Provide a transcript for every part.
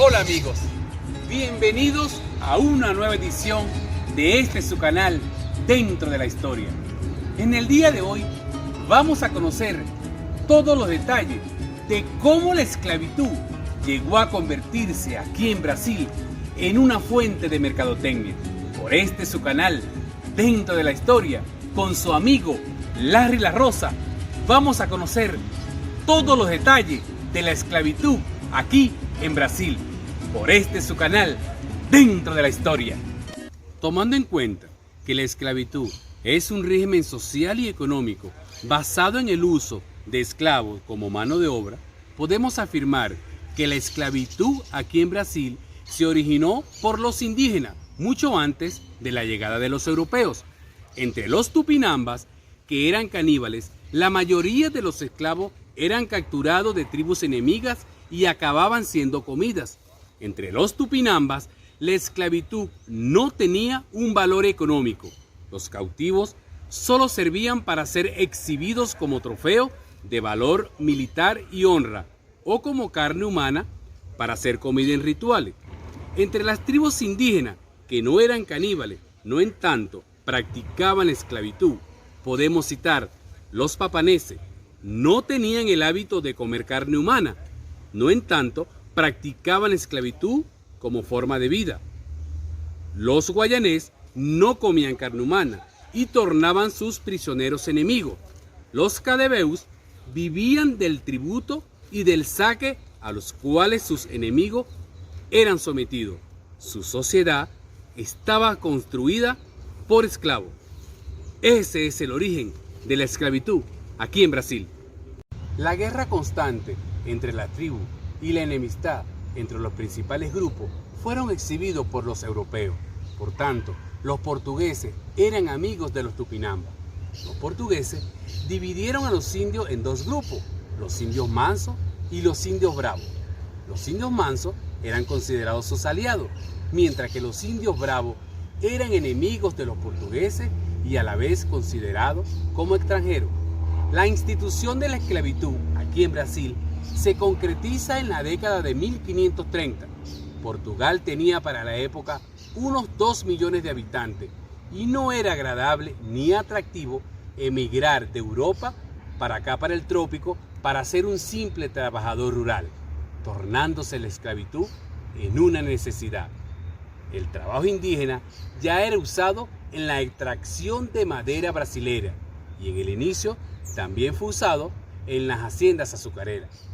Hola amigos, bienvenidos a una nueva edición de su canal Dentro de la Historia. En el día de hoy vamos a conocer todos los detalles de cómo la esclavitud llegó a convertirse aquí en Brasil en una fuente de mercadotecnia. Por su canal Dentro de la Historia, con su amigo Larry La Rosa, vamos a conocer todos los detalles de la esclavitud aquí en Brasil. Por su canal Dentro de la Historia. Tomando en cuenta que la esclavitud es un régimen social y económico basado en el uso de esclavos como mano de obra, podemos afirmar que la esclavitud aquí en Brasil se originó por los indígenas mucho antes de la llegada de los europeos. Entre los tupinambas, que eran caníbales, la mayoría de los esclavos eran capturados de tribus enemigas y acababan siendo comidas. Entre los tupinambas, la esclavitud no tenía un valor económico. Los cautivos solo servían para ser exhibidos como trofeo de valor militar y honra, o como carne humana para ser comida en rituales. Entre las tribus indígenas, que no eran caníbales, no en tanto practicaban la esclavitud, podemos citar los papaneses. No tenían el hábito de comer carne humana, no en tanto practicaban esclavitud como forma de vida. Los guayanés no comían carne humana y tornaban sus prisioneros enemigos. Los cadebeus vivían del tributo y del saque a los cuales sus enemigos eran sometidos. Su sociedad estaba construida por esclavos. Ese es el origen de la esclavitud aquí en Brasil. La guerra constante entre la tribu y la enemistad entre los principales grupos fueron exhibidos por los europeos. Por tanto, los portugueses eran amigos de los tupinambas. Los portugueses dividieron a los indios en dos grupos, los indios mansos y los indios bravos. Los indios mansos eran considerados sus aliados, mientras que los indios bravos eran enemigos de los portugueses y a la vez considerados como extranjeros. La institución de la esclavitud aquí en Brasil se concretiza en la década de 1530. Portugal tenía para la época unos 2 millones de habitantes y no era agradable ni atractivo emigrar de Europa para acá, para el trópico, para ser un simple trabajador rural, tornándose la esclavitud en una necesidad. El trabajo indígena ya era usado en la extracción de madera brasilera y en el inicio también fue usado en las haciendas azucareras.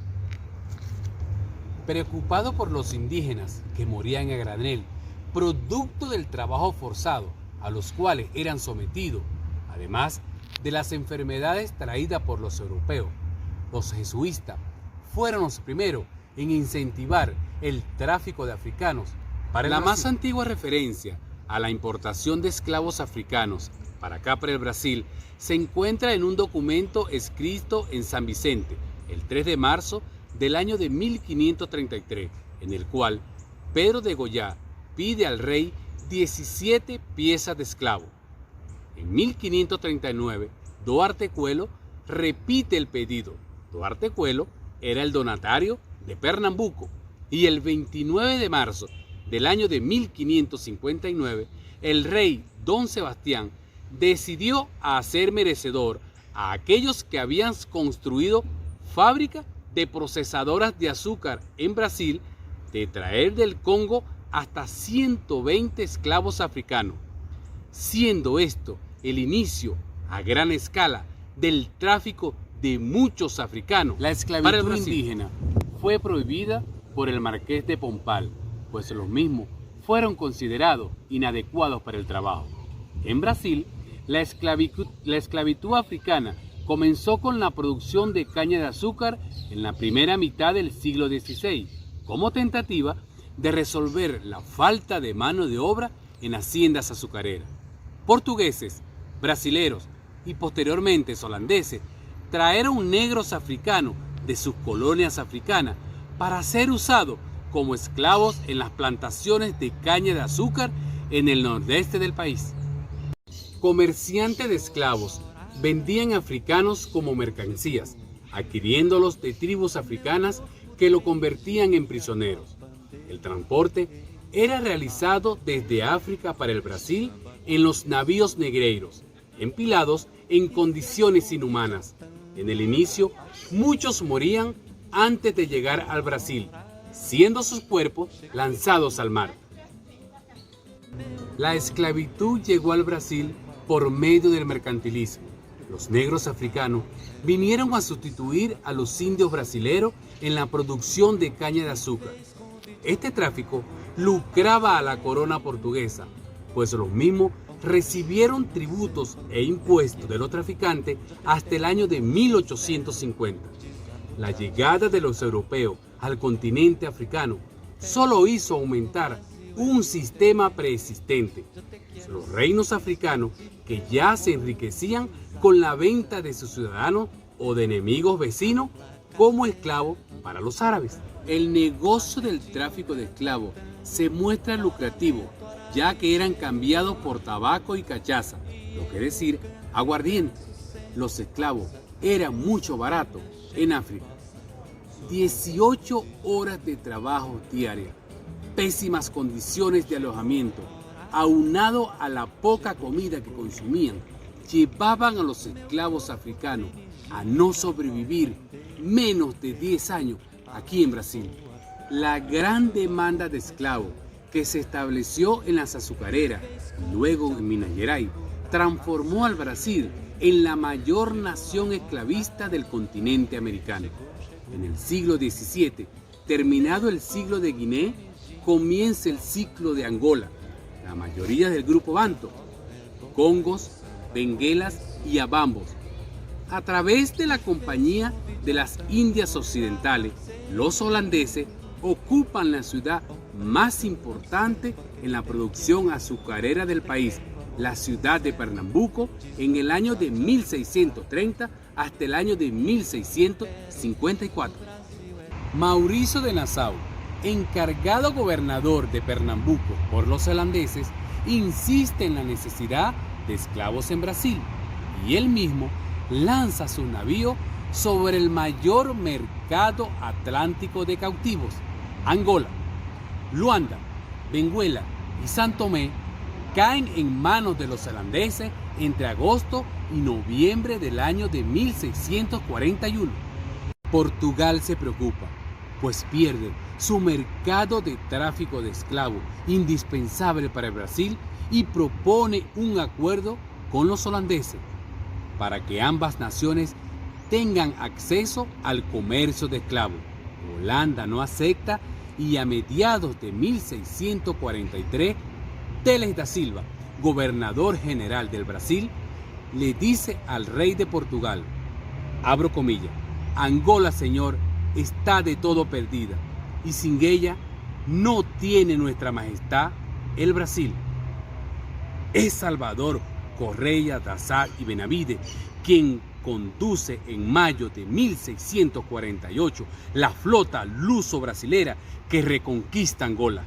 Preocupado por los indígenas que morían a granel, producto del trabajo forzado a los cuales eran sometidos, además de las enfermedades traídas por los europeos, los jesuitas fueron los primeros en incentivar el tráfico de africanos. Para la más antigua referencia a la importación de esclavos africanos para acá, para el Brasil, se encuentra en un documento escrito en San Vicente, el 3 de marzo del año de 1533, en el cual Pedro de Goya pide al rey 17 piezas de esclavo. En 1539, Duarte Coelho repite el pedido. Duarte Coelho era el donatario de Pernambuco y el 29 de marzo del año de 1559, el rey Don Sebastián decidió hacer merecedor a aquellos que habían construido fábrica de procesadoras de azúcar en Brasil de traer del Congo hasta 120 esclavos africanos, siendo esto el inicio a gran escala del tráfico de muchos africanos. La esclavitud indígena fue prohibida por el Marqués de Pombal, pues los mismos fueron considerados inadecuados para el trabajo. En Brasil, la esclavitud africana comenzó con la producción de caña de azúcar en la primera mitad del siglo XVI, como tentativa de resolver la falta de mano de obra en haciendas azucareras. Portugueses, brasileros y posteriormente holandeses trajeron negros africanos de sus colonias africanas para ser usados como esclavos en las plantaciones de caña de azúcar en el nordeste del país. Comerciantes de esclavos vendían africanos como mercancías, adquiriéndolos de tribus africanas que lo convertían en prisioneros. El transporte era realizado desde África para el Brasil en los navíos negreiros, empilados en condiciones inhumanas. En el inicio, muchos morían antes de llegar al Brasil, siendo sus cuerpos lanzados al mar. La esclavitud llegó al Brasil por medio del mercantilismo. Los negros africanos vinieron a sustituir a los indios brasileros en la producción de caña de azúcar. Este tráfico lucraba a la corona portuguesa, pues los mismos recibieron tributos e impuestos de los traficantes hasta el año de 1850. La llegada de los europeos al continente africano solo hizo aumentar un sistema preexistente. Los reinos africanos que ya se enriquecían con la venta de sus ciudadanos o de enemigos vecinos como esclavos para los árabes. El negocio del tráfico de esclavos se muestra lucrativo, ya que eran cambiados por tabaco y cachaza, lo que es decir, aguardiente. Los esclavos eran mucho baratos en África. 18 horas de trabajo diaria, pésimas condiciones de alojamiento, aunado a la poca comida que consumían, llevaban a los esclavos africanos a no sobrevivir menos de 10 años aquí en Brasil. La gran demanda de esclavos que se estableció en las azucareras y luego en Minas Gerais transformó al Brasil en la mayor nación esclavista del continente americano. En el siglo XVII, terminado el siglo de Guinea, comienza el ciclo de Angola. La mayoría del grupo Banto, Congos, Benguelas y Abambos. A través de la Compañía de las Indias Occidentales, los holandeses ocupan la ciudad más importante en la producción azucarera del país, la ciudad de Pernambuco, en el año de 1630 hasta el año de 1654. Mauricio de Nassau, encargado gobernador de Pernambuco por los holandeses, insiste en la necesidad de esclavos en Brasil y él mismo lanza su navío sobre el mayor mercado atlántico de cautivos, Angola. Luanda, Benguela y San Tomé caen en manos de los holandeses entre agosto y noviembre del año de 1641. Portugal se preocupa, pues pierde su mercado de tráfico de esclavos indispensable para el Brasil y propone un acuerdo con los holandeses para que ambas naciones tengan acceso al comercio de esclavos. Holanda no acepta y a mediados de 1643, Teles da Silva, gobernador general del Brasil, le dice al rey de Portugal, abro comillas, Angola, señor, está de todo perdida y sin ella no tiene nuestra majestad el Brasil. Es Salvador Correia da Sá y Benavides quien conduce en mayo de 1648 la flota luso-brasilera que reconquista Angola.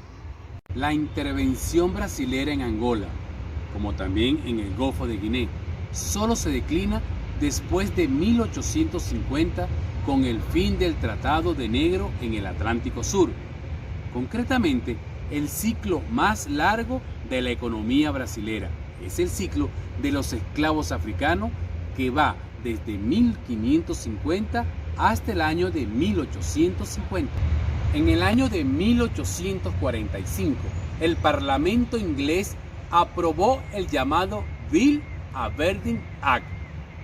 La intervención brasilera en Angola, como también en el Golfo de Guinea, solo se declina después de 1850 con el fin del Tratado de Negro en el Atlántico Sur. Concretamente, el ciclo más largo de la economía brasilera es el ciclo de los esclavos africanos que va desde 1550 hasta el año de 1850. En el año de 1845, el Parlamento inglés aprobó el llamado Bill Aberdeen Act,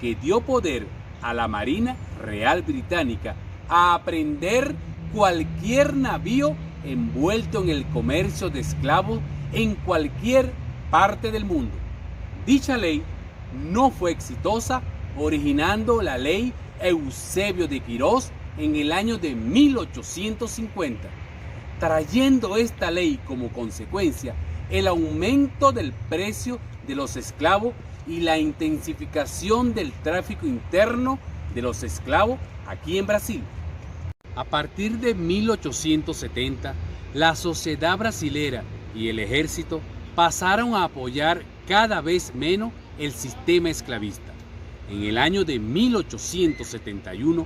que dio poder a la Marina Real Británica a apreender cualquier navío envuelto en el comercio de esclavos en cualquier parte del mundo. Dicha ley no fue exitosa, originando la ley Eusebio de Quirós en el año de 1850, trayendo esta ley como consecuencia el aumento del precio de los esclavos y la intensificación del tráfico interno de los esclavos aquí en Brasil. A partir de 1870, la sociedad brasilera y el ejército pasaron a apoyar cada vez menos el sistema esclavista. En el año de 1871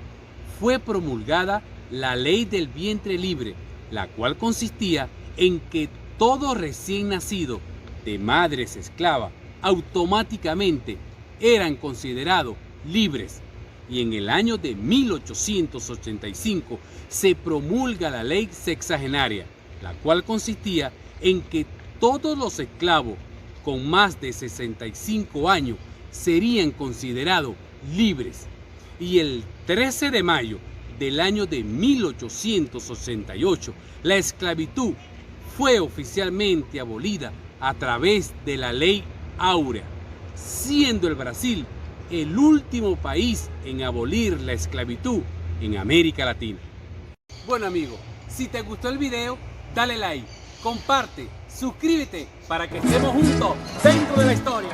fue promulgada la Ley del Vientre Libre, la cual consistía en que todo recién nacido de madres esclavas automáticamente eran considerados libres, y en el año de 1885 se promulga la ley sexagenaria, la cual consistía en que todos los esclavos con más de 65 años serían considerados libres. Y el 13 de mayo del año de 1888, la esclavitud fue oficialmente abolida a través de la Ley Áurea, siendo el Brasil el último país en abolir la esclavitud en América Latina. Bueno amigos, si te gustó el video, dale like, comparte, suscríbete para que estemos juntos dentro de la historia.